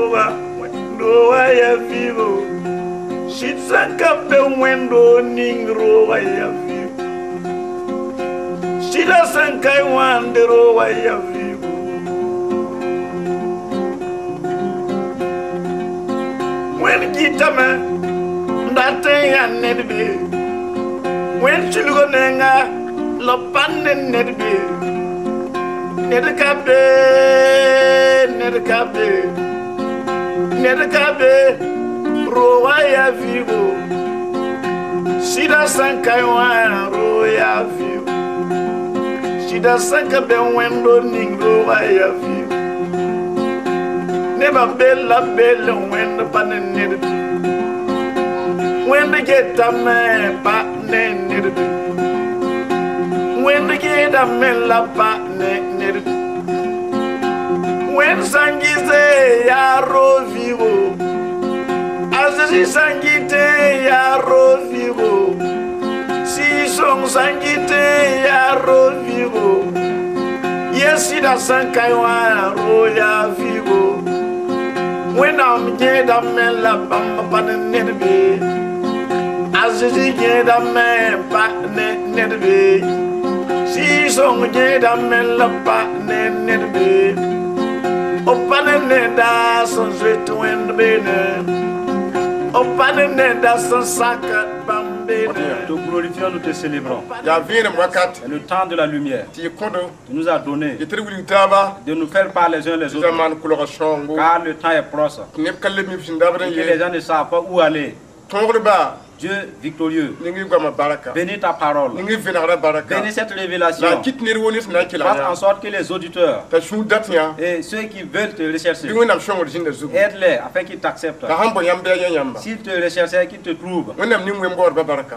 Roa ya vivo. Shitsanka be wendo ning roa ya vivo. Shida sankai wande roa ya vivo. When gitama ndate ya nedbe. When chulugo nenga lopande nedbe. Nedkabe. Nedkabe roa ya vivo. Shida sankai wa roa ya vivo. Shida sanka be wendo ning roa ya vivo. Neba bella wendo pane nedbe. Wendo get a man pa ne nedbe. Wendo get a man la pa ne nedbe. When sangite ya ro vivo. Si sangite ya ro vivo. Si son sangite ya ro vivo. Yes, da sankai wa ro ya vivo. When I'm get a man la bamba pan nedbe. As si get a man pa nedbe. Si son get a man la pa nedbe. O pan neda son sweet wind bene. Te glorifions, nous te célébrons. Et le temps de la lumière, tu nous as donné de nous faire part les uns les autres. Car le temps est proche. Et que les gens ne savent pas où aller. Dieu victorieux, bénis ta parole, bénis cette révélation, fasse en sorte que les auditeurs et ceux qui veulent te rechercher, aide-les afin qu'ils t'acceptent. S'ils te recherchent et qu'ils te trouvent,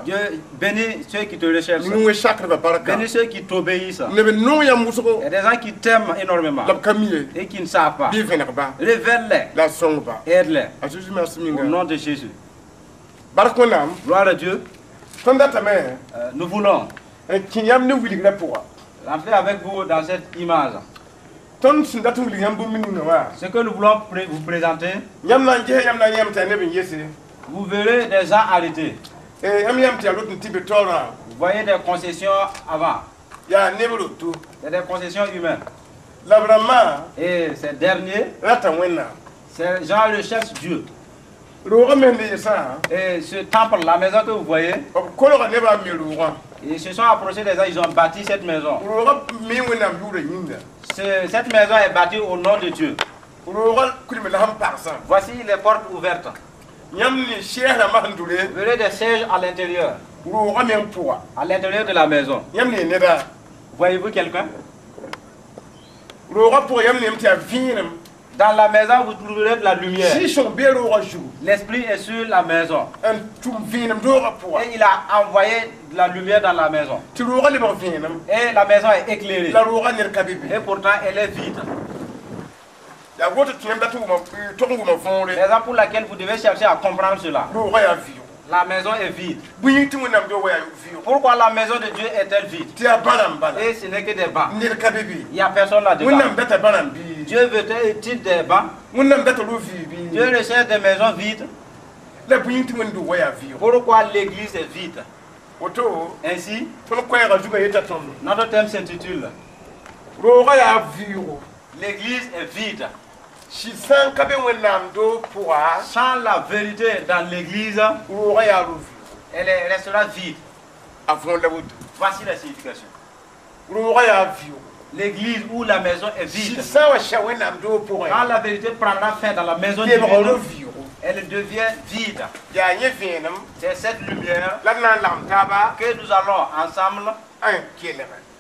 Dieu bénis ceux qui te recherchent, bénis ceux qui t'obéissent. Il y a des gens qui t'aiment énormément et qui ne savent pas. Révèle-les, aide-les. Au nom de Jésus. Gloire à Dieu. Nous voulons rentrer avec vous dans cette image. Ce que nous voulons vous présenter, vous verrez des gens arrêtés. Vous voyez des concessions avant. Il y a des concessions humaines. Et ces derniers, ces gens recherchent Dieu. Et ce temple, la maison que vous voyez, ils se sont approchés des gens, ils ont bâti cette maison. Cette maison est bâtie au nom de Dieu. Voici les portes ouvertes. Vous verrez des sièges à l'intérieur. À l'intérieur de la maison. Voyez-vous quelqu'un? Dans la maison, vous trouverez de la lumière. L'esprit est sur la maison. Et il a envoyé de la lumière dans la maison. Et la maison est éclairée. Et pourtant, elle est vide. Raison pour laquelle vous devez chercher à comprendre cela. La maison est vide. Pourquoi la maison de Dieu est-elle vide? Et ce n'est que des bancs. Il n'y a personne là-dedans. Dieu veut-il des bancs? Dieu recherche des maisons vides. Pourquoi l'église est vide? Ainsi, notre thème s'intitule l'église est vide. Sans la vérité dans l'église, elle restera vide. Voici la signification. L'église ou la maison est vide. Quand la vérité prendra fin dans la maison divine, elle devient vide. C'est cette lumière que nous allons ensemble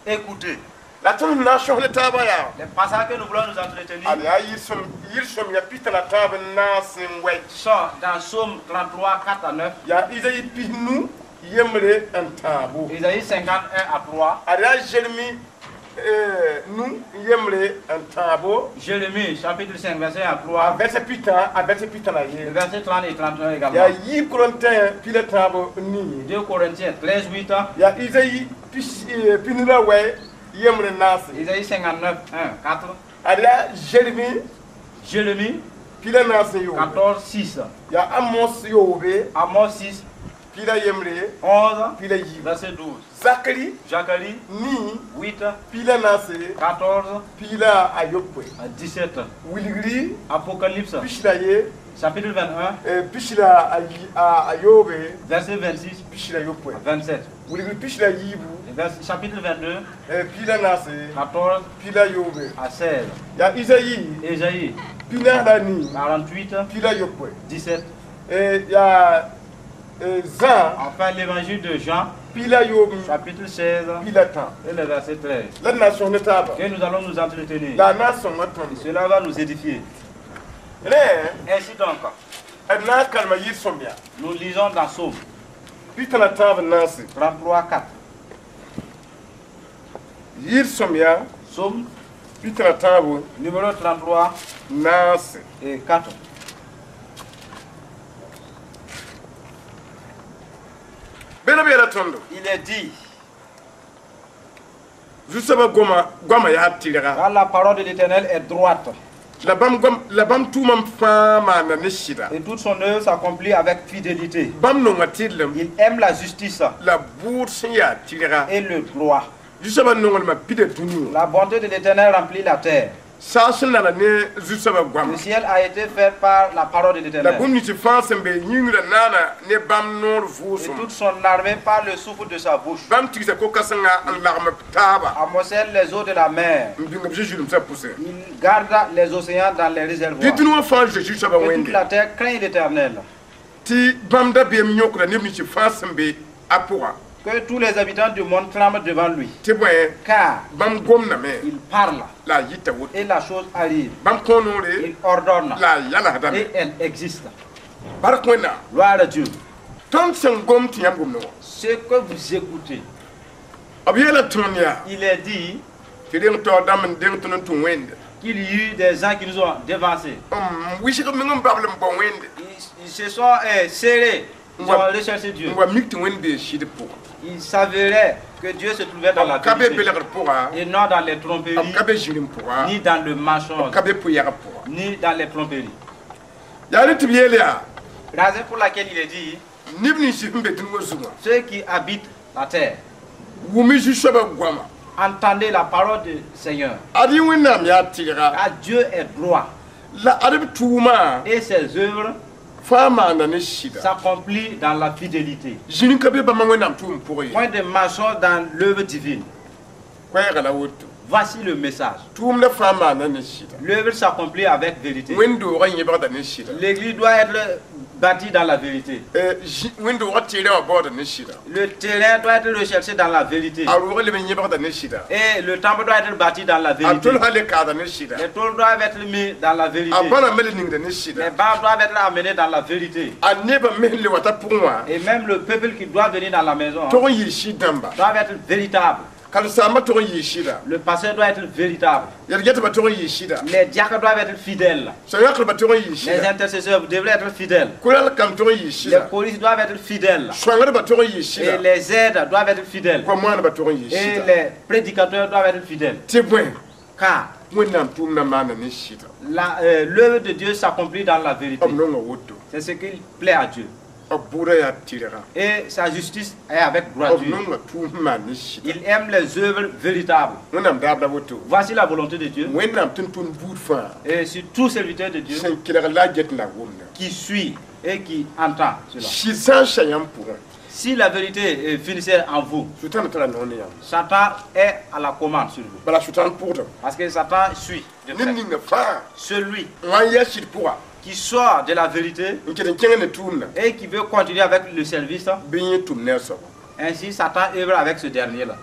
écouter. Les passages que nous voulons nous entretenir sont dans Psaume 33, 4 à 9. Isaïe 51 à 3. Jérémie chapitre 5 verset à 3. Verset 30 et 31 également. 2 Corinthiens 13, 8. Isaïe 59, 1, 4. Jérémie Pila nase yo. 14, 6. Ya Amos yobe. Amos 6. Pila yemre. 11. Pila yi. Verset 12. Zacharie. Zacharie. Ni. 8. Pila nase. 14. Pila ayopwe. 17. Wilgri. Apocalypse. Pishla ye. Chapitre 21. Pishla ayobe. Verset 26. Pishla yopwe. 27. Wilgri pishla yibu. Chapitre 22. Pila nase. 14. Pila yobe. À 16. Ya Isaïe. Ésaïe. Pila nani. 48. Pila yopwe. 17. Ya Jean. Enfin, l'évangile de Jean. Pila yobe. Chapitre 16. Pila temps. Et le verset 13. La nation ne table. Que nous allons nous entretenir. La nation ne Et cela va nous édifier. Ainsi donc, nous lisons dans Psaume 33, 4. Psaume numéro 33 et 4. Il est dit, car la parole de l'Éternel est droite. Et toute son œuvre s'accomplit avec fidélité. Il aime la justice et le droit. La bonté de l'Éternel remplit la terre. Le ciel a été fait par la parole de l'Éternel. Et toute son armée par le souffle de sa bouche. Amoncelle les eaux de la mer. Il garde les océans dans les réservoirs. Et toute la terre craint l'Éternel. Que tous les habitants du monde tremblent devant lui. Car il parle et la chose arrive. Il ordonne et elle existe. Gloire à Dieu. Ce que vous écoutez, il est dit qu'il y a eu des gens qui nous ont dévancés. Ils se sont serrés. Ils ont recherché Dieu. Il s'avérait que Dieu se trouvait dans la vérité et non dans les tromperies, ni dans le mensonge, ni dans les tromperies. Raison pour laquelle il est dit, ceux qui habitent la terre, entendez la parole du Seigneur. Car Dieu est droit et ses œuvres s'accomplit dans la fidélité. Point de mensonge dans l'œuvre divine. Voici le message. L'œuvre s'accomplit avec vérité. L'église doit être bâtie dans la vérité. Le terrain doit être recherché dans la vérité. Et le temple doit être bâti dans la vérité. Les tôles doivent être mis dans la vérité. Les barres doivent être amenées dans la vérité. Et même le peuple qui doit venir dans la maison doit être véritable. Le pasteur doit être véritable. Les diacres doivent être fidèles. Les intercesseurs devraient être fidèles. Les polices doivent être fidèles. Et les aides doivent être fidèles. Et les prédicateurs doivent être fidèles. Car l'œuvre de Dieu s'accomplit dans la vérité. C'est ce qui plaît à Dieu. Et sa justice est avec droiture. Il aime les œuvres véritables. Voici la volonté de Dieu. Et sur tout serviteur de Dieu qui suit et qui entend cela. Si la vérité finissait en vous, Satan est à la commande sur vous. Parce que Satan suit de près. Celui qui sort de la vérité et qui veut continuer avec le service, ainsi Satan œuvre avec ce dernier-là.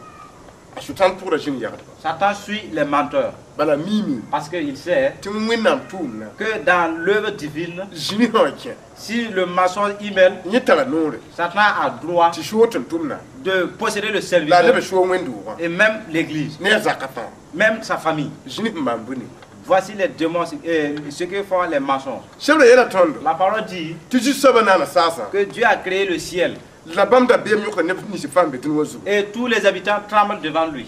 Satan suit les menteurs parce qu'il sait que dans l'œuvre divine, si le maçon y mêle, Satan a droit de posséder le service et même l'église, même sa famille. Voici les démons, ce que font les maçons. La parole dit que Dieu a créé le ciel et tous les habitants tremblent devant lui.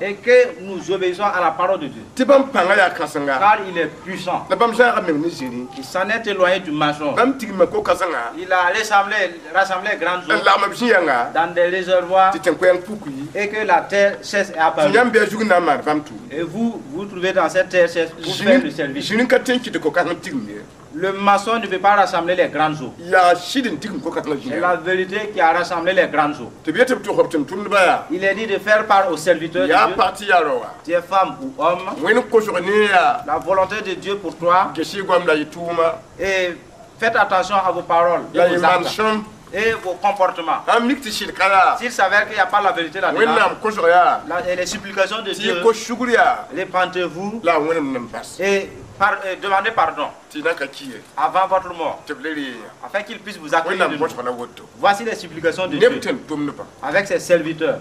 et que nous obéissons à la parole de Dieu. Car il est puissant. Il s'en est éloigné du mensonge. Il a rassemblé les grandes eaux dans des réservoirs et que la terre cesse et apparaît. Et vous trouvez dans cette terre cesse pour faire le service. Le maçon ne peut pas rassembler les grandes eaux. C'est la vérité qui a rassemblé les grandes eaux. Il est dit de faire part aux serviteurs de Dieu. Tu es femme ou homme. La volonté de Dieu pour toi. Et faites attention à vos paroles et vos actes et vos comportements. S'il s'avère qu'il n'y a pas la vérité là-dedans, et les supplications de Dieu, répentez-vous et demandez pardon avant votre mort, afin qu'il puisse vous accueillir de nouveau. Voici les supplications de Dieu avec ses serviteurs.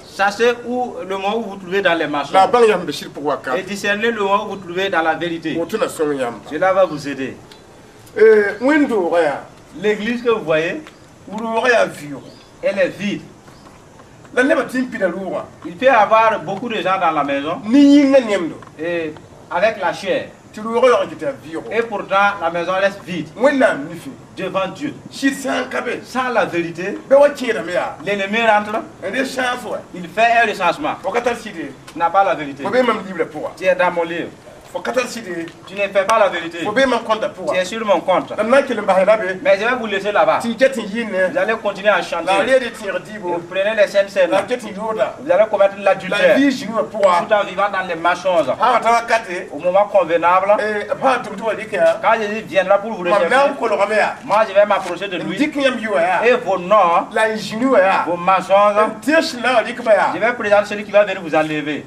Sachez où le moment où vous trouvez dans les mensonges et discernez le moment où vous trouvez dans la vérité. Cela va vous aider. L'église que vous voyez, elle est vide. Il peut y avoir beaucoup de gens dans la maison et avec la chair. Et pourtant la maison reste vide devant Dieu. Sans la vérité, l'ennemi rentre, il fait un recensement. Tu n'as pas la vérité. Tu es dans mon livre. Tu ne fais pas la vérité. Tu es sur mon compte. Mais je vais vous laisser là-bas. Vous allez continuer à chanter. Vous prenez les scènes. Vous allez commettre l'adultère tout en vivant dans les mensonges. Au moment convenable, quand Jésus viendra pour vous rechercher, moi je vais m'approcher de lui. Et vos noms, vos mensonges, je vais présenter celui qui va venir vous enlever.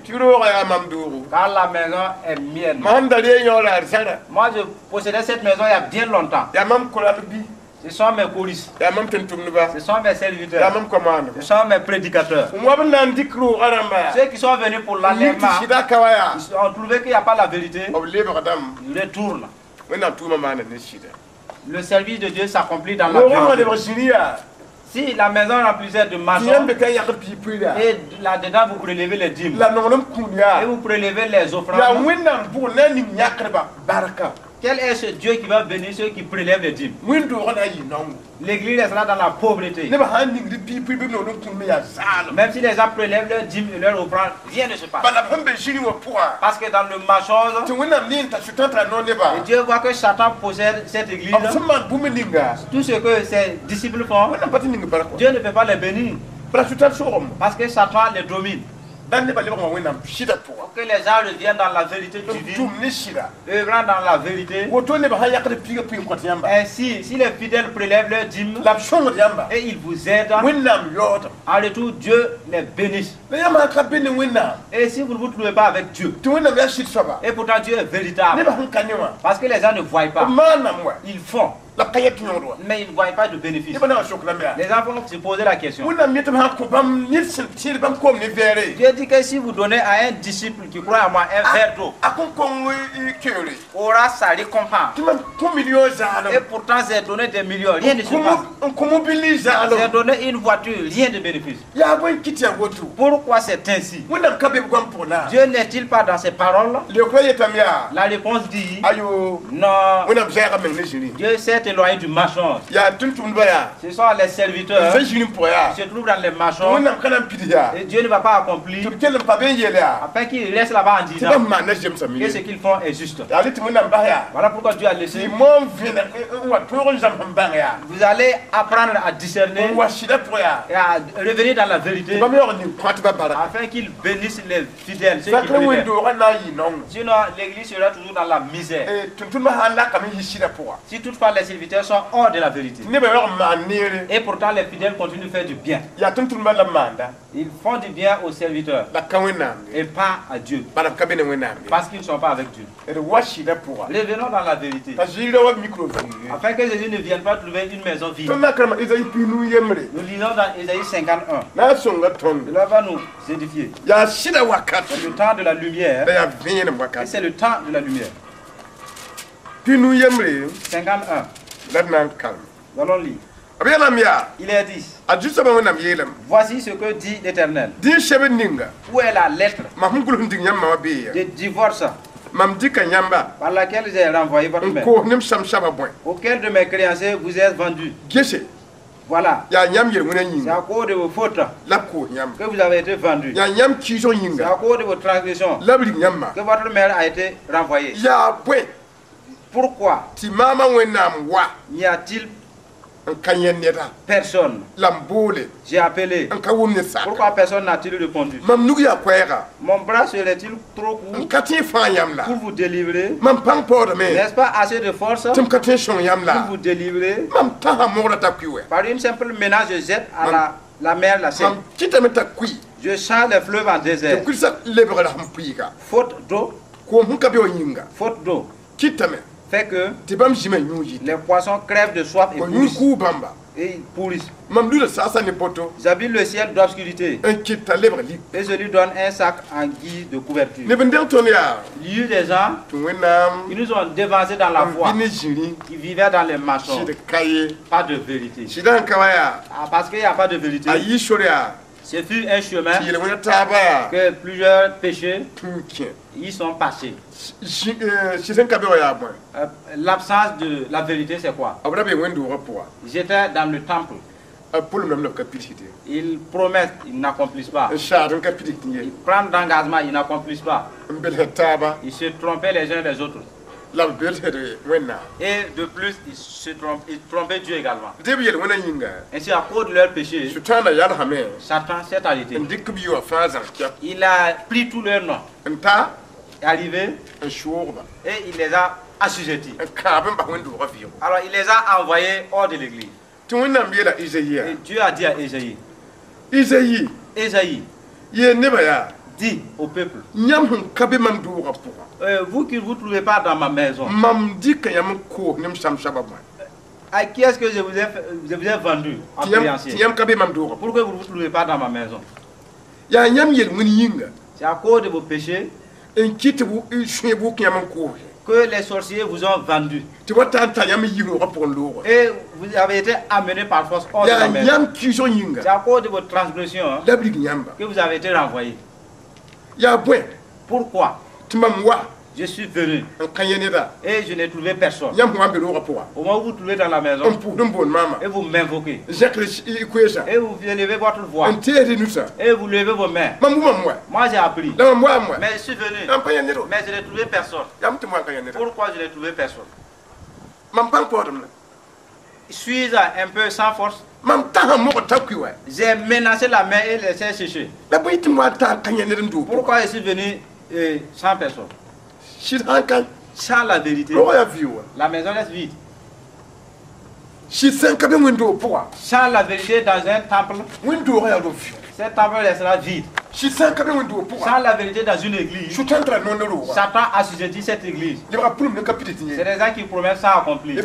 Car la maison est mienne. Moi je possédais cette maison il y a bien longtemps. Ce sont mes coulisses. Ce sont mes serviteurs. Ce sont mes prédicateurs. Ceux qui sont venus pour l'enlèvement, ils ont trouvé qu'il n'y a pas la vérité. Ils retournent. Le service de Dieu s'accomplit dans la vérité. Si la maison remplissait de maçons, et là-dedans vous prélevez les dîmes, et vous prélevez les offrandes, quel est ce Dieu qui va bénir ceux qui prélèvent les dîmes? L'église est là dans la pauvreté. Même si les gens prélèvent leurs dîmes et leurs offrandes, rien ne se passe. Parce que dans le mensonge, et Dieu voit que Satan possède cette église. Tout ce que ses disciples font, Dieu ne peut pas les bénir. Parce que Satan les domine. Pour que les gens reviennent dans la vérité divine, œuvrant dans la vérité. Ainsi, si les fidèles prélèvent leurs dîmes et ils vous aident, en retour, Dieu les bénisse. Et si vous ne vous trouvez pas avec Dieu, et pourtant Dieu est véritable, parce que les gens ne voient pas, ils font. Mais ils ne voient pas de bénéfice. Les gens vont se poser la question. Dieu dit que si vous donnez à un disciple qui croit à moi un verre d'eau, aura sa récompense. Et pourtant c'est donné des millions, rien ne se passe. C'est donné une voiture, rien de bénéfice. Pourquoi c'est ainsi? Dieu n'est-il pas dans ses paroles? La réponse dit non. Dieu s'est éloigné du mensonge. Ce sont les serviteurs qui se trouvent dans les mensonges. Et Dieu ne va pas accomplir afin qu'ils restent là-bas en disant que ce qu'ils font est juste. Voilà pourquoi Dieu a laissé. Vous allez apprendre à discerner et à revenir dans la vérité afin qu'ils bénissent les fidèles, ceux qui préfèrent. Sinon l'église sera toujours dans la misère. Si toutefois les serviteurs sont hors de la vérité. Et pourtant les fidèles continuent de faire du bien. Ils font du bien aux serviteurs et pas à Dieu. Parce qu'ils ne sont pas avec Dieu. Revenons dans la vérité. Afin que Jésus ne vienne pas trouver une maison vide. Nous lisons dans Ésaïe 51. Cela va nous édifier. C'est le temps de la lumière. Et c'est le temps de la lumière. 51. Nous allons lire. Il est dit. Voici ce que dit l'Éternel. Où est la lettre de divorce par laquelle j'ai renvoyé votre mère, auquel de mes créanciers vous êtes vendu? Voilà. C'est à cause de vos fautes que vous avez été vendu. C'est à cause de vos transgressions que votre mère a été renvoyée. Pourquoi n'y a-t-il personne? J'ai appelé. Pourquoi personne n'a-t-il répondu? Mon bras serait-il trop court pour vous délivrer? N'est-ce pas assez de force pour vous délivrer? Par une simple menace, je jette à la mer la Seine. Je change les fleuves en désert. Faute d'eau. Faute d'eau fait que les poissons crèvent de soif et pourrissent. Et ils pourrissent. J'habille le ciel d'obscurité et je lui donne un sac en guise de couverture. Il y a eu des gens qui nous ont dévancés dans la foi, qui vivaient dans les mensonges. Pas de vérité. Parce qu'il n'y a pas de vérité. Ce fut un chemin que plusieurs péchés y sont passés. L'absence de la vérité, c'est quoi? J'étais dans le temple. Ils promettent, ils n'accomplissent pas. Ils prennent d'engagement, ils n'accomplissent pas. Ils se trompaient les uns les autres. Et de plus, ils trompaient Dieu également. Ainsi, à cause de leur péché, Satan s'est arrêté. Il a pris tous leurs noms, est arrivé et il les a assujettis. Alors il les a envoyés hors de l'église. Et Dieu a dit à Ésaïe, dit au peuple, vous qui ne vous trouvez pas dans ma maison, à qui est-ce que je vous ai vendu en créancier? Pourquoi vous ne vous trouvez pas dans ma maison? C'est à cause de vos péchés que les sorciers vous ont vendu. Et vous avez été amenés par force hors de la maison. C'est à cause de votre transgression que vous avez été renvoyés. Pourquoi? Je suis venu et je n'ai trouvé personne. Au moment où vous trouvez dans la maison et vous m'invoquez et vous élevez votre voix et vous levez vos mains. Moi j'ai appris, mais je suis venu, mais je n'ai trouvé personne. Pourquoi je n'ai trouvé personne? Suis-je un peu sans force? J'ai menacé la main et laissé sécher. Pourquoi je suis venu sans personne? Sans la vérité, la maison reste vide. Sans la vérité dans un temple, cet temple restera vide. Sans la vérité dans une église, Satan a assujetti cette église. C'est des gens qui promettent sans accomplir.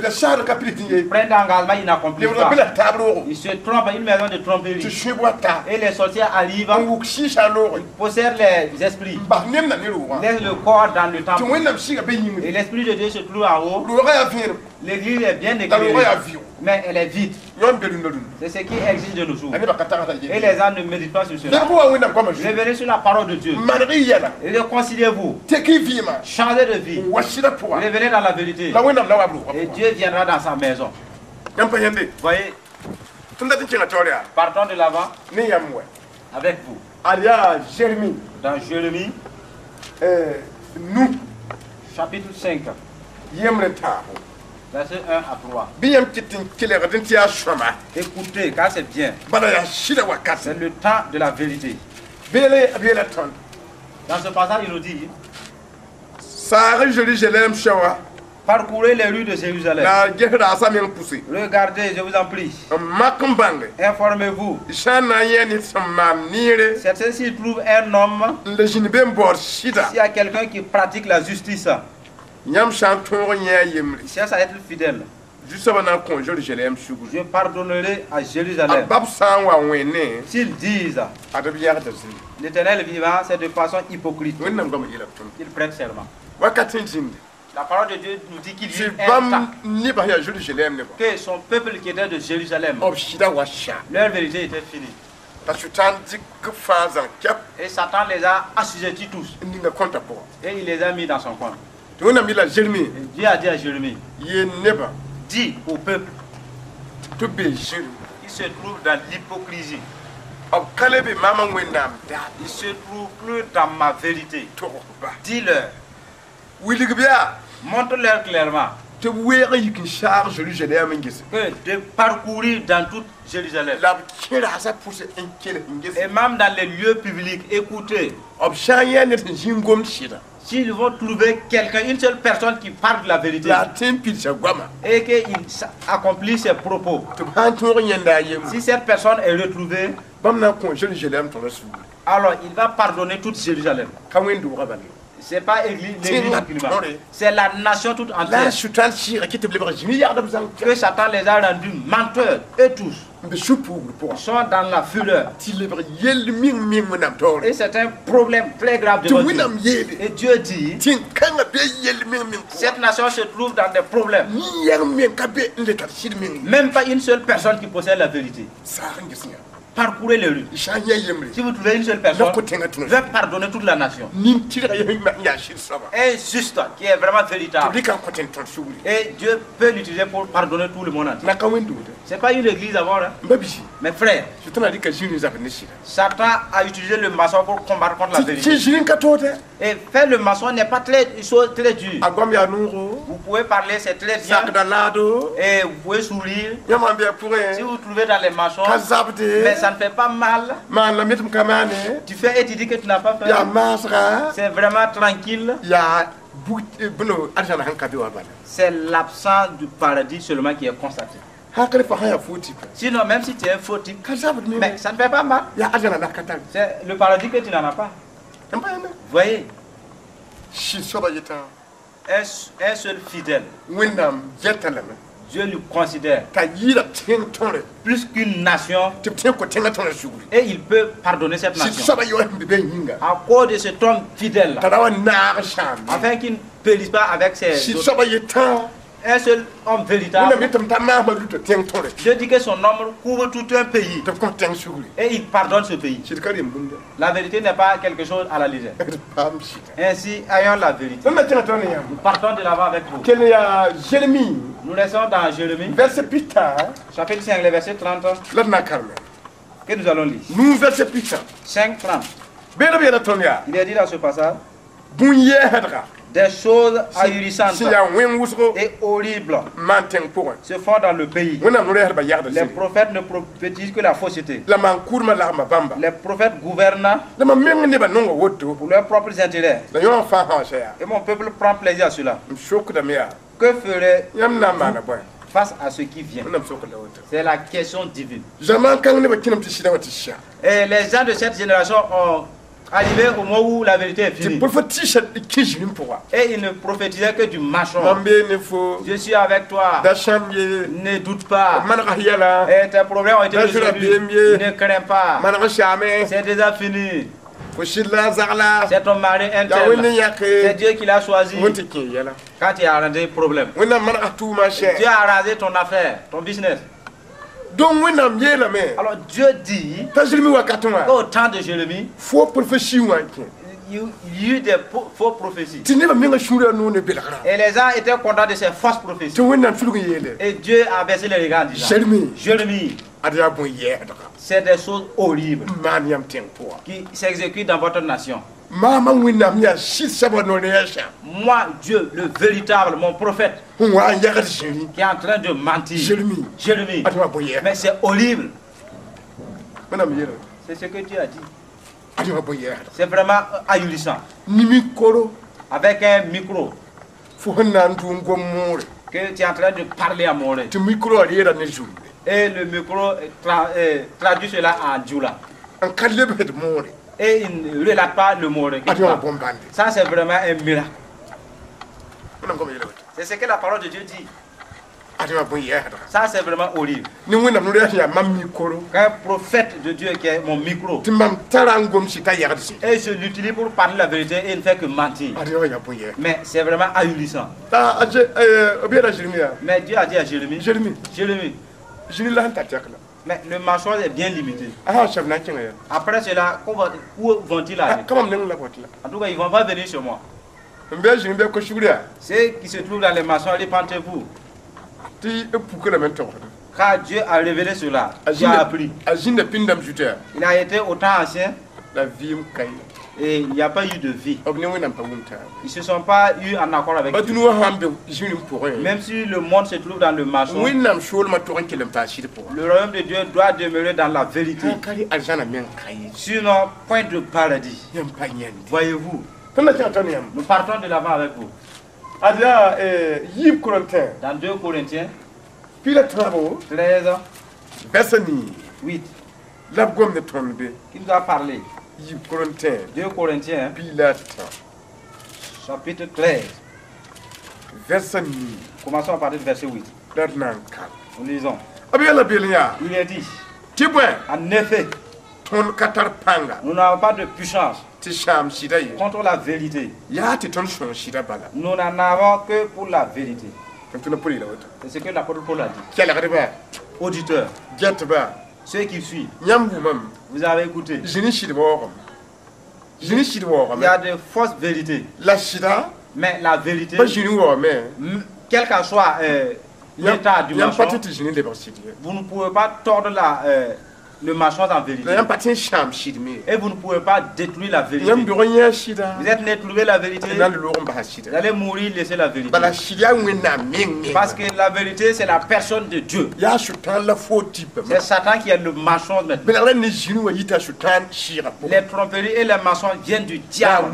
Ils prennent l'engagement, ils n'accomplissent pas. Ils se trompent, une maison de tromperie. Et les sorciers arrivent, ils possèdent les esprits, laissent le corps dans le temple. Et l'esprit de Dieu se trouve en haut. L'église est bien éclairée, mais elle est vide. C'est ce qui existe de nos jours. Et les gens ne méditent pas sur cela. Revenez sur la parole de Dieu. Et réconciliez-vous. Changez de vie. Revenez dans la vérité. Et Dieu viendra dans sa maison. Voyez, partons de l'avant avec vous. Dans Jérémie, chapitre 5. Verset 1 à 3. Écoutez, car c'est bien. C'est le temps de la vérité. Dans ce passage, il nous dit, parcourez les rues de Jérusalem. Regardez, je vous en prie. Informez-vous. Certains s'y trouve un homme, s'il y a quelqu'un qui pratique la justice, il cherche à être fidèle. Je pardonnerai à Jérusalem. S'ils disent l'Éternel vivant, c'est de façon hypocrite. Ils prêtent serment. La parole de Dieu nous dit qu'il y a un temps que son peuple qui était de Jérusalem, leur vérité était finie. Et Satan les a assujettis tous. Et il les a mis dans son coin. Dieu a dit à Jérémie, dis au peuple, il se trouve dans l'hypocrisie. Il se trouve plus dans ma vérité. Dis-leur, montre-leur clairement que de parcourir dans toute Jérusalem et même dans les lieux publics, écoutez, s'ils vont trouver quelqu'un, une seule personne qui parle de la vérité et qu'il accomplit ses propos, si cette personne est retrouvée, alors il va pardonner toute Jérusalem. Ce n'est pas l'église musulmane, c'est la nation toute entière. Que Satan les a rendus menteurs, eux tous. Ils sont dans la fureur. Et c'est un problème très grave devant Dieu. Et Dieu dit, cette nation se trouve dans des problèmes. Même pas une seule personne qui possède la vérité. Parcourez les rues. Si vous trouvez une seule personne, vous allez pardonner toute la nation. Et juste, qui est vraiment véritable. Et Dieu peut l'utiliser pour pardonner tout le monde entier. Ce n'est pas une église avant. Hein? Mes frères, Satan a utilisé le maçon pour combattre contre la vérité. Et faire le maçon n'est pas très dur. Vous pouvez parler, c'est très bien. Et vous pouvez sourire. Si vous trouvez dans les maçons, mais ça ne fait pas mal. Tu fais et tu dis que tu n'as pas fait. C'est vraiment tranquille. C'est l'absence du paradis seulement qui est constaté. Sinon, même si tu es fautif, mais ça ne fait pas mal. C'est le paradis que tu n'en as pas. Vous voyez, un seul fidèle, Dieu le considère plus qu'une nation et il peut pardonner cette nation à cause de cet homme fidèle afin qu'il ne périsse pas avec ses autres. Un seul homme véritable. Dieu dit que son nombre couvre tout un pays et il pardonne ce pays. La vérité n'est pas quelque chose à la légère. Ainsi, ayons la vérité. Nous partons de l'avant avec vous. Nous laissons dans Jérémie, chapitre 5, le verset 30, que nous allons lire. 5, 30. Il est dit dans ce passage, des choses ahurissantes et horribles se font dans le pays. Les prophètes ne prophétisent que la fausseté. Les prophètes gouvernent pour leurs propres intérêts. Et mon peuple prend plaisir à cela. Que ferait-vous face à ce qui vient? C'est la question divine. Et les gens de cette génération ont arrivé au moment où la vérité est finie. Et il ne prophétisait que du mensonge. Je suis avec toi. Ne doute pas. Et tes problèmes ont été résolus. Ne crains pas. C'est déjà fini. C'est ton mari interne. C'est Dieu qui l'a choisi. Quand il a arrangé le problème. Dieu a arrangé ton affaire, ton business. Alors Dieu dit qu'au temps de Jérémie, il y a eu des faux prophéties. Et les gens étaient contents de ces fausses prophéties. Et Dieu a baissé les regards en disant, Jérémie, c'est des choses horribles qui s'exécutent dans votre nation. Moi, Dieu, le véritable, mon prophète, qui est en train de mentir. Jérémie. Mais c'est horrible. C'est ce que Dieu a dit. C'est vraiment ahurissant. Avec un micro. Que tu es en train de parler à mon oreille. Et le micro traduit cela en djoula. Et il ne relate pas le mot. Ça, c'est vraiment un miracle. C'est ce que la parole de Dieu dit. Ça, c'est vraiment horrible. Qu'un prophète de Dieu qui est mon micro, et je l'utilise pour parler la vérité et ne fait que mentir. Mais c'est vraiment ahurissant. Mais Dieu a dit à Jérémie, mais le mensonge est bien limité. Après cela, où vont-ils aller? En tout cas, ils ne vont pas venir chez moi. Ceux qui se trouvent dans les mensonges, répentez-vous. Car Dieu a révélé cela. Dieu a appris. Il a été au temps ancien. Et il n'y a pas eu de vie. Ils ne se sont pas eu en accord avec Dieu. Même si le monde se trouve dans le mensonge, le royaume de Dieu doit demeurer dans la vérité. Sinon, point de paradis. Voyez-vous, nous partons de l'avant avec vous. Dans 2 Corinthiens 13, verset 8, qui nous a parlé. 2 Corinthiens, chapitre 13, verset 9. Commençons à partir du verset 8. Nous lisons. Il est dit, en effet, nous n'avons pas de puissance contre la vérité. Nous n'en avons que pour la vérité. C'est ce que l'apôtre Paul a dit. Auditeurs, ceux qui suivent, vous avez écouté. Il y a de fausses vérités. Mais la vérité, quel qu'en soit l'état du mensonge, vous ne pouvez pas tordre le mensonge en vérité. Et vous ne pouvez pas détruire la vérité. Vous êtes né trouver la vérité. Vous allez mourir, laisser la vérité. Parce que la vérité, c'est la personne de Dieu. C'est Satan qui est le mensonge maintenant. Les tromperies et les mensonges viennent du diable.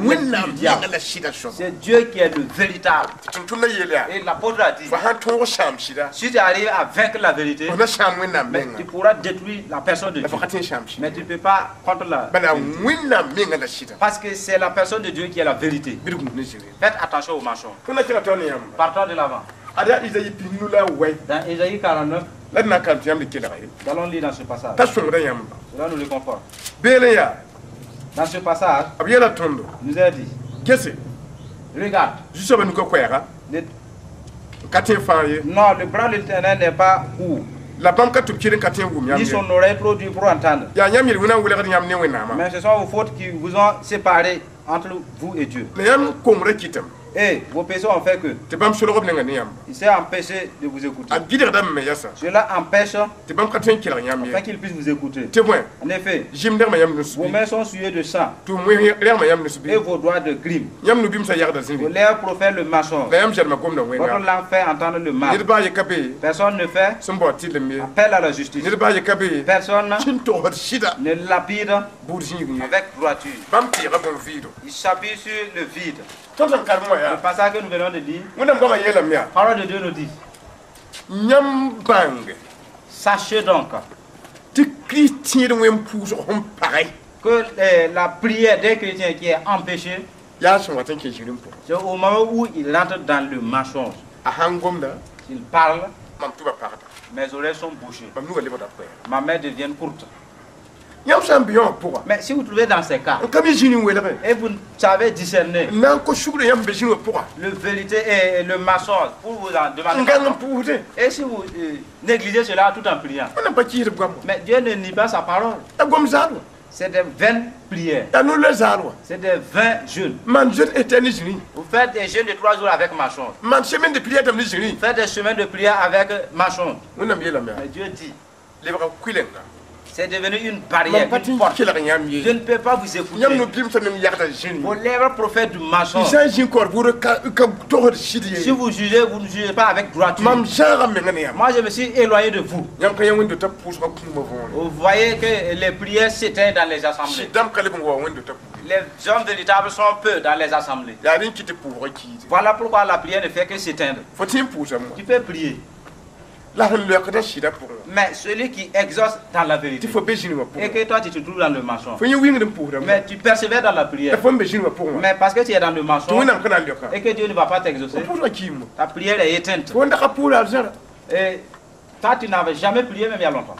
C'est Dieu qui est le véritable. Et l'apôtre a dit, si tu arrives à vaincre la vérité, mais tu pourras détruire la personne de Dieu. Mais tu ne peux pas contre la vérité. Parce que c'est la personne de Dieu qui est la vérité. Faites attention aux mensonges. Partons de l'avant. Dans Ésaïe 49, nous allons lire dans ce passage. Cela nous le conforte. Dans ce passage, il nous a dit, regarde, non, le bras de l'Éternel n'est pas court, ni son oreille trop dure pour entendre. Mais ce sont vos fautes qui vous ont séparés entre vous et Dieu. Et vos péchés ont fait que il s'est empêché de vous écouter. Cela empêche afin qu'il puisse vous écouter. En effet, vos mains sont souillées de sang et vos doigts de crime. Vos lèvres profèrent le mensonge. Votre langue fait entendre le mal. Personne ne fait appel à la justice. Personne ne lapide avec droiture. Il s'appuie sur le vide. Le passage que nous venons de lire, la parole de Dieu nous dit, sachez donc que la prière des chrétiens qui est empêchée, c'est au moment où il entre dans le mensonge. Il parle, mes oreilles sont bouchées, ma main devient courte. Mais si vous trouvez dans ces cas, et vous savez discerner le vérité et le mensonge pour vous en demander, et si vous négligez cela tout en priant, mais Dieu ne nie pas sa parole. C'est des vaines prières. C'est des vains jeûnes. Vous faites des jeûnes de 3 jours avec mensonge. Vous faites des semaines de prière avec mensonge. Mais Dieu dit, c'est devenu une barrière, une porte. Je ne peux pas vous écouter. Vos lèvres prophètent du mensonge. Si vous jugez, vous ne jugez pas avec droiture. Moi, je me suis éloigné de vous. Vous voyez que les prières s'éteignent dans les assemblées. Les hommes véritables sont peu dans les assemblées. Voilà pourquoi la prière ne fait que s'éteindre. Tu peux prier. Mais celui qui exauce dans la vérité, et que toi tu te trouves dans le mensonge, mais tu persévères dans la prière, mais parce que tu es dans le mensonge, et que Dieu ne va pas t'exaucer, ta prière est éteinte. Et toi, tu n'avais jamais prié même il y a longtemps.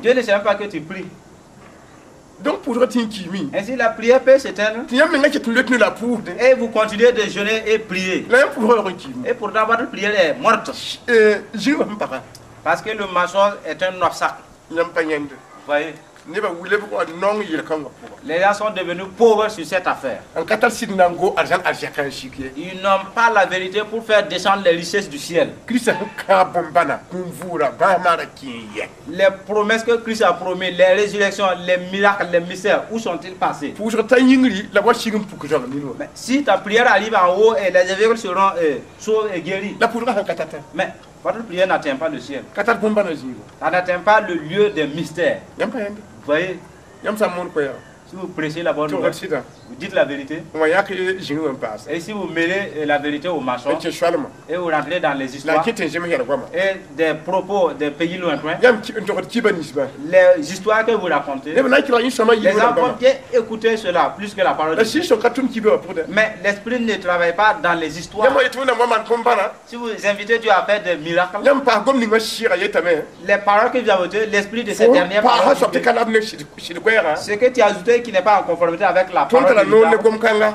Dieu ne sait même pas que tu pries. Donc pour ainsi la prière peut s'éteindre. Et vous continuez de jeûner et prier. Et pourtant votre prière est morte. Parce que le mensonge est un obstacle. Vous voyez? Les gens sont devenus pauvres sur cette affaire. Ils n'ont pas la vérité pour faire descendre les richesses du ciel. Les promesses que Christ a promis, les résurrections, les miracles, les mystères, où sont-ils passés? Mais si ta prière arrive en haut et les aveugles seront sauvés et guéris. Mais votre prière n'atteint pas le ciel. Ça n'atteint pas le lieu des mystères. Vous voyez? Si vous prêchez la bonne nouvelle, vous dites la vérité. Et si vous mêlez la vérité au mensonge, et vous rentrez dans les histoires, et des propos des pays lointains, les histoires que vous racontez, les gens vont bien écouter cela plus que la parole de Dieu. Mais l'esprit ne travaille pas dans les histoires. Si vous invitez Dieu à faire des miracles, les paroles que vous avez ajoutées, l'esprit de ces dernières paroles, ce que tu as ajouté qui n'est pas en conformité avec la parole de Dieu,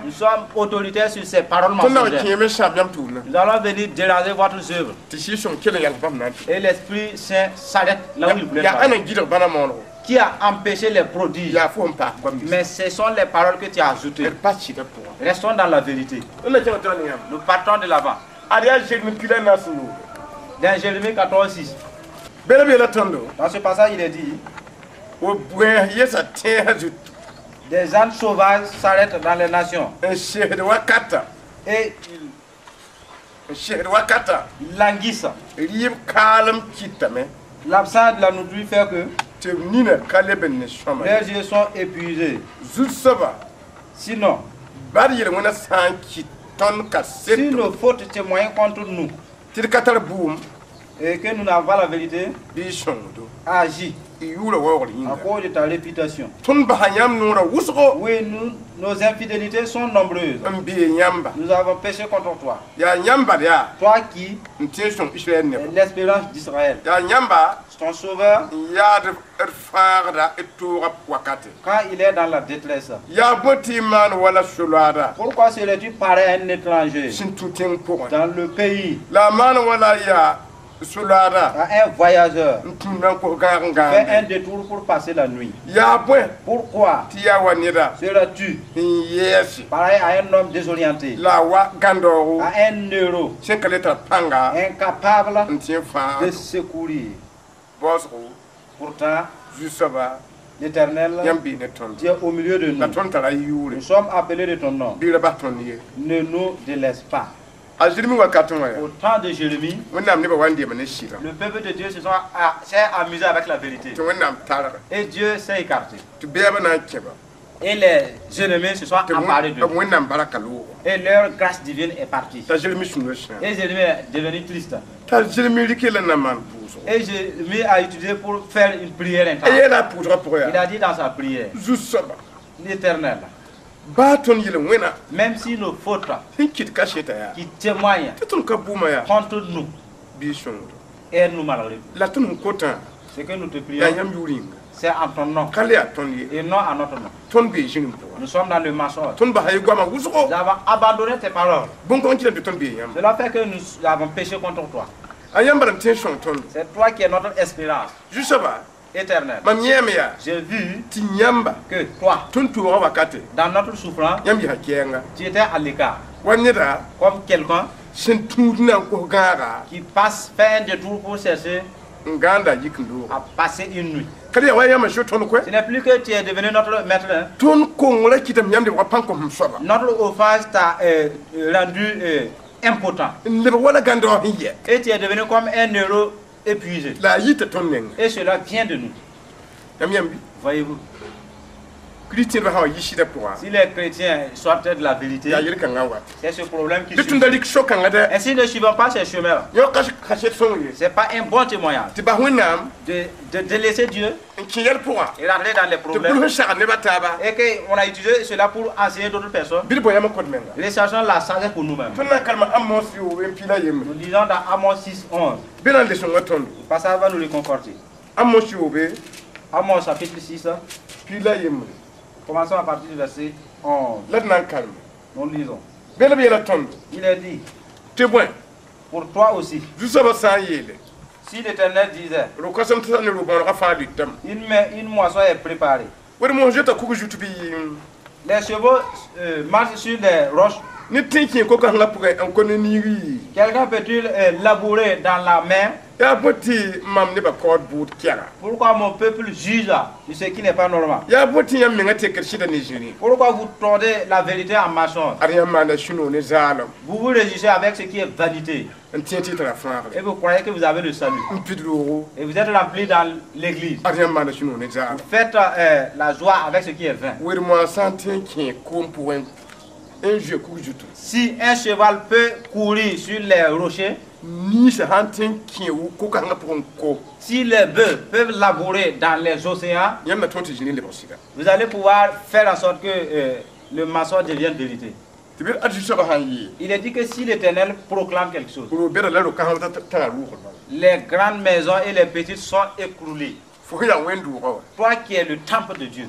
nous sommes autoritaires sur ces paroles mensongères. Nous allons venir déranger votre œuvre. Et l'Esprit Saint s'arrête là où il voulait parler. Qui a empêché les prodiges? Mais ce sont les paroles que tu as ajoutées. Restons dans la vérité. Nous partons de l'avant. Dans Jérémie 14:6. Dans ce passage, il est dit: des ânes sauvages s'arrêtent dans les nations. Et ils languissent. L'absence de la nourriture fait que leurs yeux sont épuisés. Sinon, si nos fautes témoignent contre nous et que nous n'avons pas la vérité, agis à cause de ta réputation. Oui, nos infidélités sont nombreuses. Nous avons péché contre toi. Toi qui es l'espérance d'Israël. Ton sauveur, quand il est dans la détresse, pourquoi serais-tu pareil à un étranger dans le pays, à un voyageur fait un détour pour passer la nuit? Pourquoi seras-tu pareil à un homme désorienté, à un héros incapable de secourir? Pourtant, l'Éternel, tu es au milieu de nous. Nous sommes appelés de ton nom. Ne nous délaisse pas. Au temps de Jérémie, le peuple de Dieu s'est amusé avec la vérité. Et Dieu s'est écarté. Et les ennemis se sont emparés d'eux. Et leur grâce divine est partie. Et Jérémie est devenu triste. Et Jérémie a utilisé pour faire une prière intense. Il a dit dans sa prière: l'Éternel, même si nos fautes qui témoignent contre nous, aide-nous malgré tout. Ce que nous te prions, c'est en ton nom et non en notre nom. Nous sommes dans le mensonge. Nous avons abandonné tes paroles. Cela fait que nous avons péché contre toi. C'est toi qui es notre espérance éternelle. J'ai vu que toi, dans notre souffrance, tu étais à l'écart. Comme quelqu'un qui passe, fait un détour pour chercher à passer une nuit. Ce n'est plus que tu es devenu notre maître. Notre offense t'a rendu impotent. Et tu es devenu comme un héros épuisé. Et cela vient de nous. Voyez-vous? Si les chrétiens sortaient de la vérité, c'est ce problème qui suit. Ainsi ne suivons pas ces chemins-là. Ce n'est pas un bon témoignage de délaisser Dieu et rentrer dans les problèmes. Et qu'on a utilisé cela pour enseigner d'autres personnes. Recherchons la sagesse pour nous-mêmes. Nous lisons dans Amos 6:11. Le passage va nous réconforter. Amos chapitre 6. Commençons à partir du verset 11. Nous lisons. Il est dit, pour toi aussi, si l'Éternel disait, une moisson est préparée, les chevaux marchent sur des roches. Quelqu'un peut-il labourer dans la mer? Pourquoi mon peuple juge de ce qui n'est pas normal? Pourquoi vous tordez la vérité en marchant? Vous vous réjouissez avec ce qui est vanité. Et vous croyez que vous avez le salut. Et vous êtes rempli dans l'église. Vous faites la joie avec ce qui est vain. Si un cheval peut courir sur les rochers, si les bœufs peuvent labourer dans les océans, vous allez pouvoir faire en sorte que le mensonge devienne vérité. Il est dit que si l'Éternel proclame quelque chose, les grandes maisons et les petites sont écroulées. Toi qui es le temple de Dieu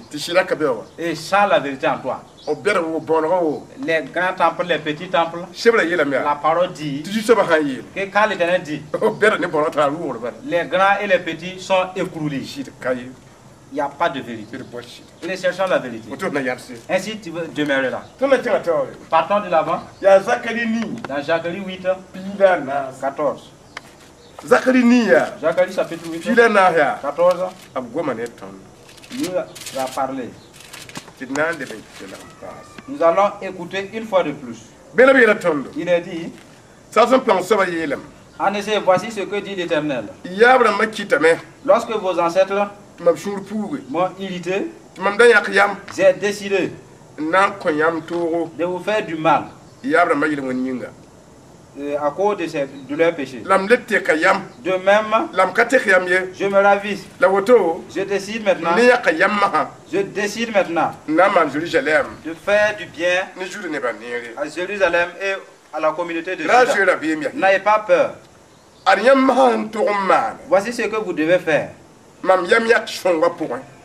et sans la vérité en toi, les grands temples, les petits temples, la parole dit que quand l'Éternel dit, les grands et les petits sont écroulés. Il n'y a pas de vérité. Nous cherchons la vérité. Ainsi tu veux demeurer là. Partons de l'avant. Dans Zacharie 8, 14. Zacharie chapitre 8, 14. Nous a parlé. Nous allons écouter une fois de plus. Il est dit, en effet, voici ce que dit l'Éternel. Lorsque vos ancêtres m'ont irrité, j'ai décidé de vous faire du mal à cause de leur péché. De même, je me ravise. Je décide maintenant de faire du bien à Jérusalem et à la communauté de Juda. N'ayez pas peur. Voici ce que vous devez faire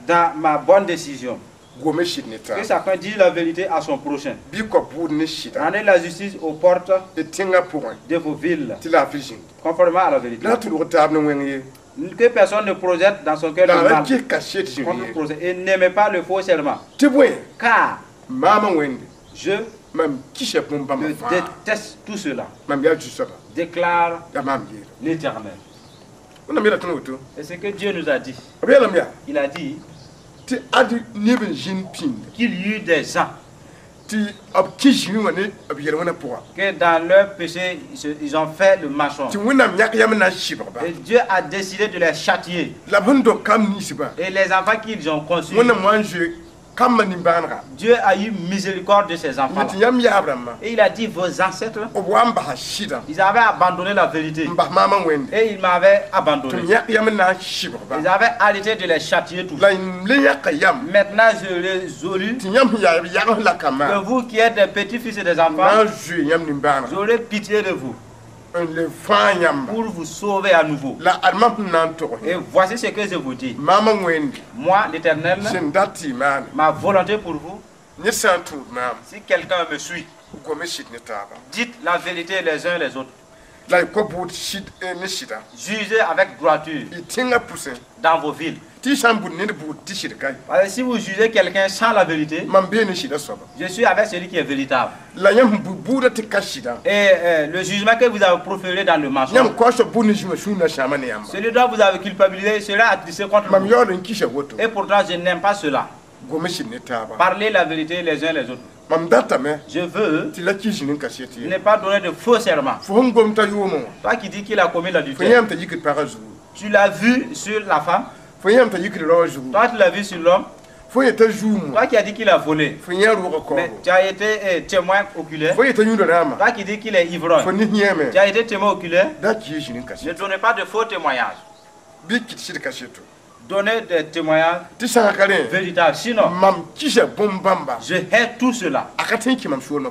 dans ma bonne décision. Que chacun dise la vérité à son prochain. Rendez la justice aux portes de vos villes, conformément à la vérité. Que personne ne projette dans son cœur le mal contre et n'aimez pas le faux serment. Car je déteste tout cela, déclare l'Éternel. Et ce que Dieu nous a dit. Il a dit qu'il y eut des gens que dans leur péché, ils ont fait le mensonge. Et Dieu a décidé de les châtier. Et les enfants qu'ils ont conçus, Dieu a eu miséricorde de ses enfants. Et il a dit, vos ancêtres, ils avaient abandonné la vérité. Et ils m'avaient abandonné. Ils avaient arrêté de les châtier tous. Maintenant, je résolu que vous qui êtes des petits-fils et des enfants, j'aurai pitié de vous pour vous sauver à nouveau. Et voici ce que je vous dis. Moi, l'Éternel, ma volonté pour vous, si quelqu'un me suit, dites la vérité les uns les autres. Jugez avec droiture dans vos villes. Si vous jugez quelqu'un sans la vérité, je suis avec celui qui est véritable. Et le jugement que vous avez proféré dans le mensonge, celui dont vous avez culpabilisé sera attristé contre vous. Et pourtant, je n'aime pas cela. Parlez la vérité les uns les autres. Je veux ne pas donner de faux serments. Toi qui dis qu'il a commis l'adultère, tu l'as vu sur la femme. Toi tu l'as vu sur l'homme. Toi qui as dit qu'il a volé, mais tu as été témoin oculaire. Toi qui dis qu'il est ivrogne, tu as été témoin oculaire. Ne donnez pas de faux témoignages. Donnez des témoignages véritables. Sinon, je hais tout cela.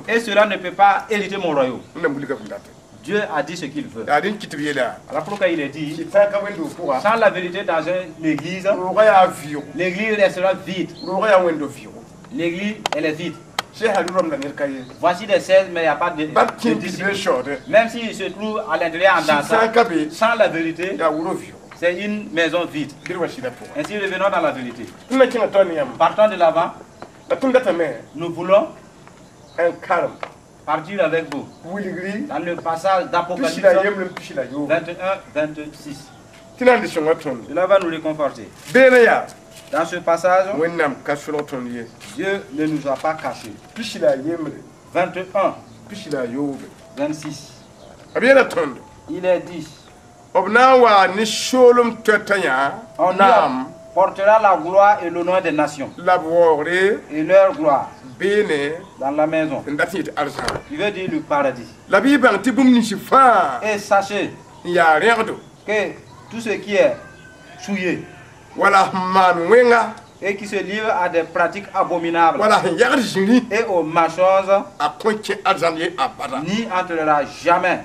Et cela ne peut pas hériter mon royaume. Dieu a dit ce qu'il veut. Alors pourquoi il est dit, sans la vérité dans une église, l'église restera vide. L'église, elle est vide. Voici des 16, mais il n'y a pas de discipline. Même s'il se trouve à l'intérieur en dansant, sans la vérité, c'est une maison vide. Ainsi, revenons dans la vérité. Partons de l'avant. Nous voulons un calme. Partir avec vous. Dans le passage d'Apocalypse 21-26. Cela va nous réconforter. Dans ce passage, Dieu ne nous a pas cachés. 21, 26. Il est dit, on portera la gloire et l'honneur des nations et leur gloire dans la maison. Il veut dire le paradis. Et sachez que tout ce qui est souillé et qui se livre à des pratiques abominables et aux mensonges n'y entrera jamais.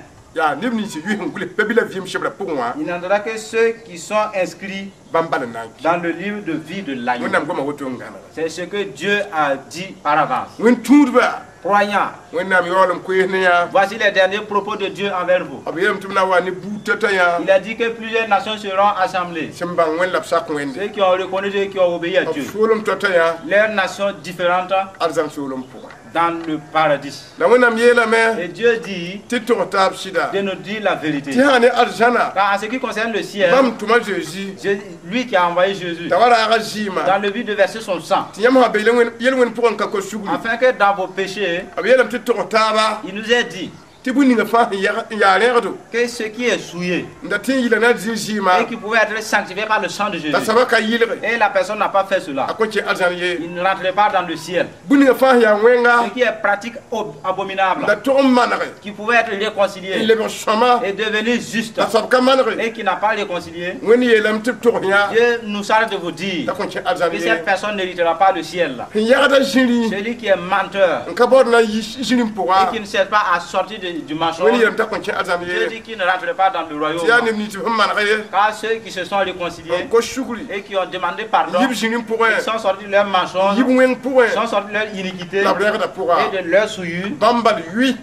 Il n'entendra que ceux qui sont inscrits dans le livre de vie de l'agneau. C'est ce que Dieu a dit par avance. Croyants, voici les derniers propos de Dieu envers vous. Il a dit que plusieurs nations seront assemblées. Ceux qui ont reconnu Dieu et qui ont obéi à Dieu. Leurs nations différentes dans le paradis. Et Dieu dit de nous dire la vérité. Car en ce qui concerne le ciel, lui qui a envoyé Jésus, dans le but de verser son sang, afin que dans vos péchés, il nous a dit que ce qui est souillé et qui pouvait être sanctifié par le sang de Jésus, et la personne n'a pas fait cela, il ne rentrait pas dans le ciel. Ce qui est pratique abominable, qui pouvait être réconcilié et devenu juste, et qui n'a pas réconcilié, Dieu nous charge de vous dire que cette personne n'héritera pas le ciel. Celui qui est menteur et qui ne sert pas à sortir du mensonge, Dieu dit qu'il ne rentre pas dans le royaume. Car ceux qui se sont réconciliés et qui ont demandé pardon, ils sont sortis de leur mensonge, sont sortis de leur iniquité et de leur souillure,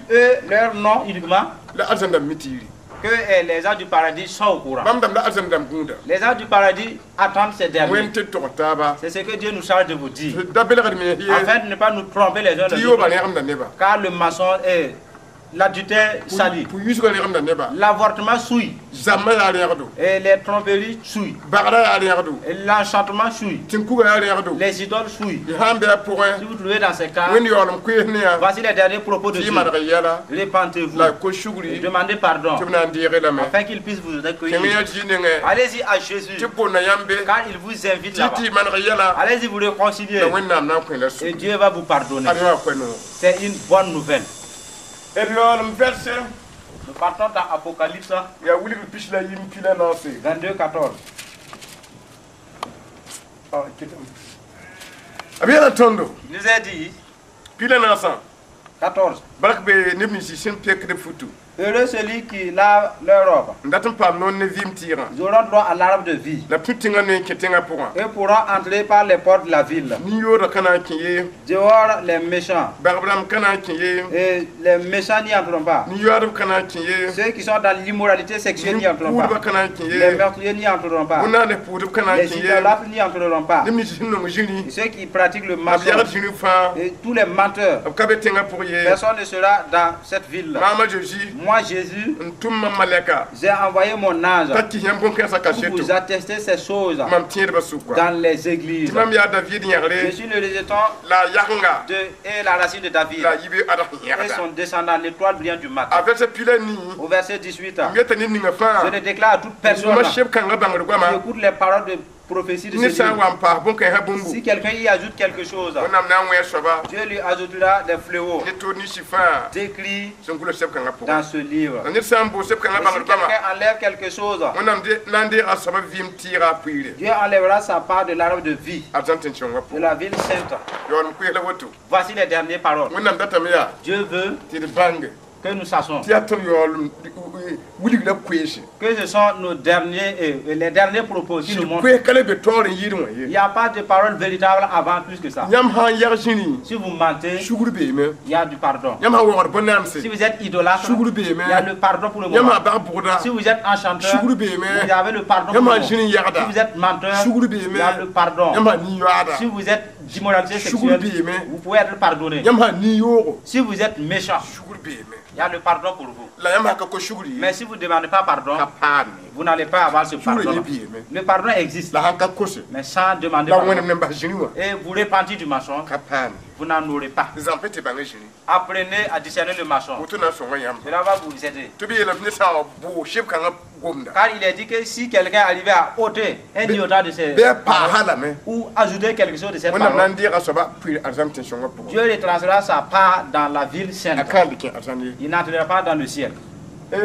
et leur nom uniquement, que les gens du paradis sont au courant. Les gens du paradis attendent ces derniers. C'est ce que Dieu nous charge de vous dire, afin de ne pas nous tromper les uns les autres. Car le mensonge est l'adultère salit, l'avortement souille, et les tromperies souillent, et l'enchantement souille, les idoles souillent. Si vous trouvez dans ces cas, voici les derniers propos de Dieu. Répentez-vous, demandez pardon, afin qu'il puisse vous accueillir. Allez-y à Jésus, car il vous invite là-bas. Allez-y vous réconcilier, et Dieu va vous pardonner. C'est une bonne nouvelle. Nous partons dans Apocalypse 22, 14. Il nous a dit 14. Heureux celui qui lave leur robe. Ils auront droit à l'arbre de vie et pourront entrer par les portes de la ville. Dehors les méchants, et les méchants n'y entreront pas. Ceux qui sont dans l'immoralité sexuelle n'y entreront pas. Les meurtriers n'y entreront pas. Les idolâtres n'y entreront pas. Et ceux qui pratiquent le mensonge et tous les menteurs, personne ne sera dans cette ville-là. Moi, Jésus, j'ai envoyé mon ange pour vous attester ces choses dans les églises. Je suis le rejeton et la racine de David et son descendant, l'étoile brillante du matin. Au verset 18, je le déclare à toute personne qui écoute les paroles de prophétie de ce livre, si quelqu'un y ajoute quelque chose, Dieu lui ajoutera des fléaux décrits dans ce livre. Et si quelqu'un enlève quelque chose, Dieu enlèvera sa part de l'arbre de vie, de la ville sainte. Voici les dernières paroles. Dieu veut que nous sachions que ce sont nos derniers, les derniers propos qui nous montrent. Il n'y a pas de parole véritable avant plus que ça. Si vous mentez, il y a du pardon. Si vous êtes idolâtre, il y a le pardon pour le moment. Si vous êtes enchanteur, vous avez le pardon pour le moment. Si vous êtes menteur, il y a le pardon. Si vous êtes d'immoralité sexuelle, vous pouvez être pardonné. Si vous êtes méchant, il y a le pardon pour vous. Mais si vous ne demandez pas pardon, vous n'allez pas avoir ce pardon. Le pardon existe, mais sans demander pardon. Et vous repentez du mensonge, vous n'en aurez pas. Apprenez à discerner le mensonge. Cela va vous aider. Car il est dit que si quelqu'un arrivait à ôter un iota de ses paroles, ou ajouter quelque chose de ses paroles, Dieu retracera sa part dans la ville sainte. Il n'entrera pas dans le ciel. Il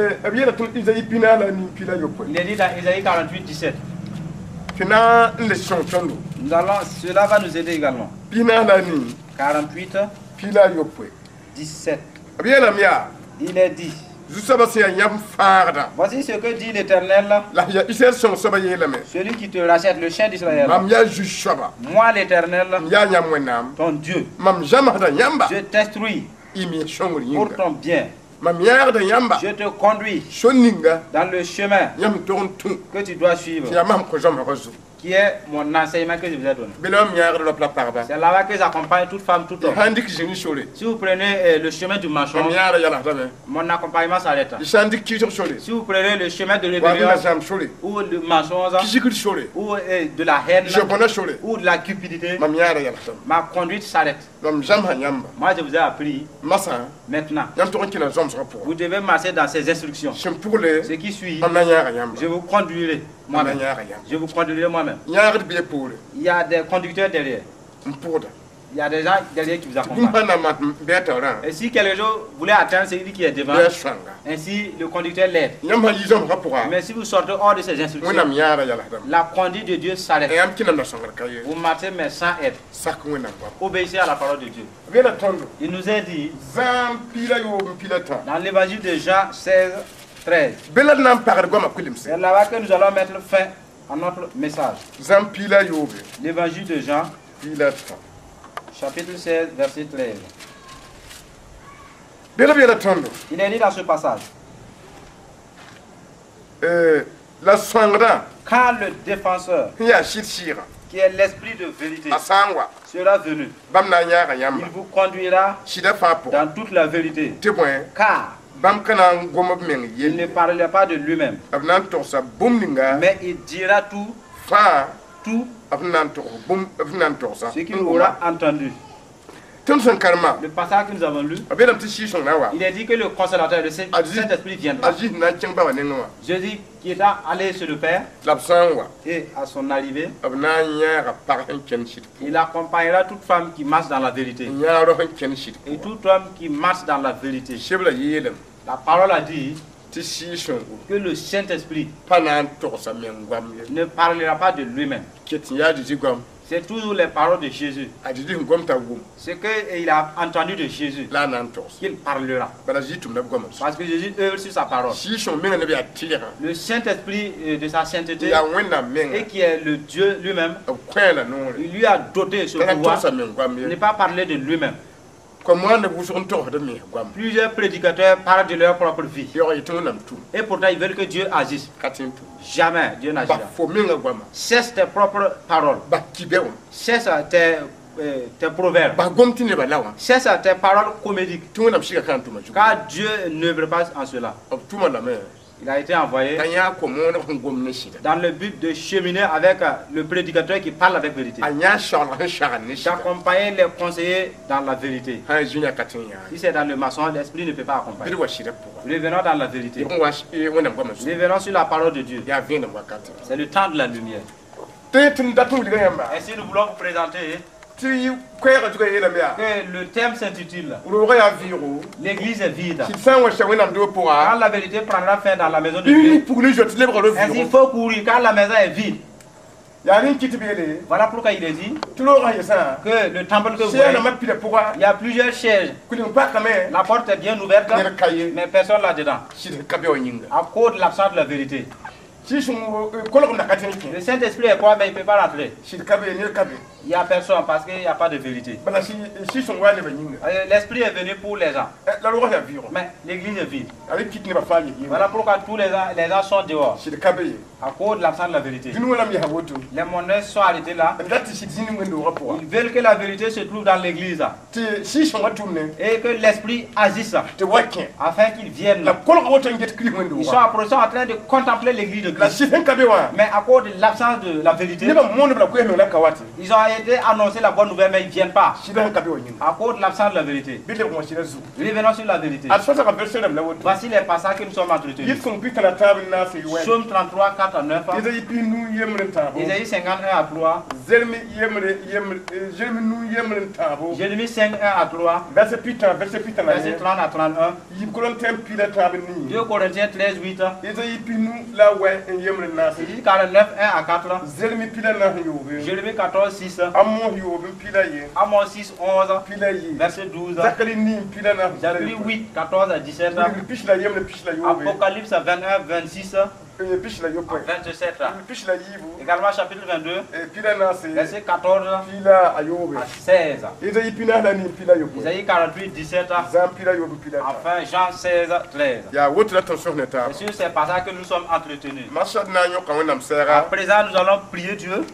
est dit dans Isaïe 48, 17. Cela va nous aider également. 48, 17. Il est dit. Voici ce que dit l'Éternel, celui qui te rachète, le chien d'Israël. Moi l'Éternel, ton Dieu, je t'instruis pour ton bien. Je te conduis dans le chemin que tu dois suivre, qui est mon enseignement que je vous ai donné. C'est là-bas que j'accompagne toute femme, tout homme. Si vous prenez le chemin du mensonge, mon accompagnement s'arrête. Si vous prenez le chemin de l'ébullition, ou du mensonge, ou de la haine, ou de la cupidité, ma conduite s'arrête. Moi je vous ai appris, maintenant, vous devez marcher dans ces instructions. Ce qui suit, je vous conduirai moi-même. Je vous conduirai moi-même. Il y a des conducteurs derrière. Il y a des gens derrière qui vous accompagnent. Et si quelque chose voulait atteindre celui qui est devant, ainsi le conducteur l'aide. Mais si vous sortez hors de ces instructions, la conduite de Dieu s'arrête. Vous marchez mais sans aide. Obéissez à la parole de Dieu. Il nous est dit dans l'évangile de Jean 16, 13. C'est là-bas que nous allons mettre fin à notre message. L'évangile de Jean, chapitre 16, verset 13. Il est dit dans ce passage, quand le défenseur, qui est l'esprit de vérité, sera venu, il vous conduira dans toute la vérité, car il ne parlera pas de lui-même, mais il dira tout ce qu'il aura entendu. Le passage que nous avons lu, il est dit que le consolateur, le Saint-Esprit viendra. Jésus qui est allé chez le Père, et à son arrivée, il accompagnera toute femme qui marche dans la vérité, et tout homme qui marche dans la vérité. La parole a dit que le Saint-Esprit ne parlera pas de lui-même. C'est toujours les paroles de Jésus. Ce qu'il a entendu de Jésus, qu'il parlera. Parce que Jésus œuvre sur sa parole. Le Saint-Esprit de sa sainteté, et qui est le Dieu lui-même, il lui a doté ce pouvoir de ne pas parler de lui-même. Plusieurs prédicateurs parlent de leur propre vie. Et pourtant ils veulent que Dieu agisse. Jamais Dieu n'agira. Cesse tes propres paroles. Cesse tes proverbes. Cesse tes paroles comédiques. Car Dieu n'œuvre pas en cela. Il a été envoyé dans le but de cheminer avec le prédicateur qui parle avec vérité, d'accompagner les conseillers dans la vérité. Si c'est dans le mensonge, l'esprit ne peut pas accompagner. Revenons dans la vérité. Revenons sur la parole de Dieu. C'est le temps de la lumière. Ainsi, nous voulons vous présenter que le thème s'intitule L'église est vide. Quand la vérité prendra fin dans la maison de Dieu, ainsi il faut courir quand la maison est vide. Voilà pourquoi il est dit que le temple que vous voyez, il y a plusieurs chaises. La porte est bien ouverte, mais personne là-dedans, à cause de l'absence de la vérité. Le Saint-Esprit est quoi, mais il ne peut pas rentrer. Il n'y a personne parce qu'il n'y a pas de vérité. L'Esprit est venu pour les gens. Mais l'église est vide. Voilà pourquoi tous les gens sont dehors. À cause de l'absence de la vérité. Les monnaies sont arrêtées là. Ils veulent que la vérité se trouve dans l'église. Et que l'Esprit agisse afin qu'ils viennent là. Ils sont approchés en train de contempler l'église de Christ. Mais à cause de l'absence de la vérité, ils ont été annoncés la bonne nouvelle, mais ils ne viennent pas. À cause de l'absence de la vérité. Revenons sur la vérité. Voici les passages que nous sommes entretenus. Psaume 33, 4 à 9. Isaïe 51 à 3. Jérémie 5, 1 à 3. Verset 30 à 31. 2 Corinthiens 13, 8. Isaïe 49, 1 à 4. Jérémie 14, 6. Amos 6, 11. Verset 12. Zacharie 8, 14 à 17. Apocalypse 21, 26. 27. Également chapitre 22, verset 14 à 16. Isaïe 48, 17. Enfin Jean 16, 13. C'est sur ces passages que nous sommes entretenus. À présent, nous allons prier Dieu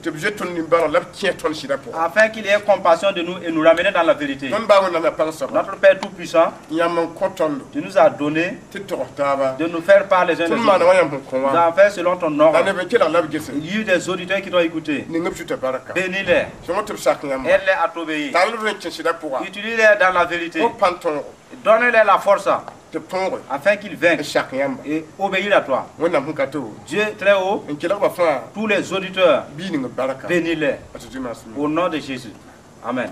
afin qu'il ait compassion de nous et nous ramener dans la vérité. Notre Père Tout-Puissant, tu nous as donné de nous faire part les uns des autres. Nous avons fait selon ton ordre. Il y a eu des auditeurs qui t'ont écouté. Bénis-les. Aide-les à t'obéir. Utilise-les dans la vérité. Donne-les la force afin qu'ils vainquent et obéir à toi. Dieu très haut, tous les auditeurs, bénis-les au nom de Jésus. Amen.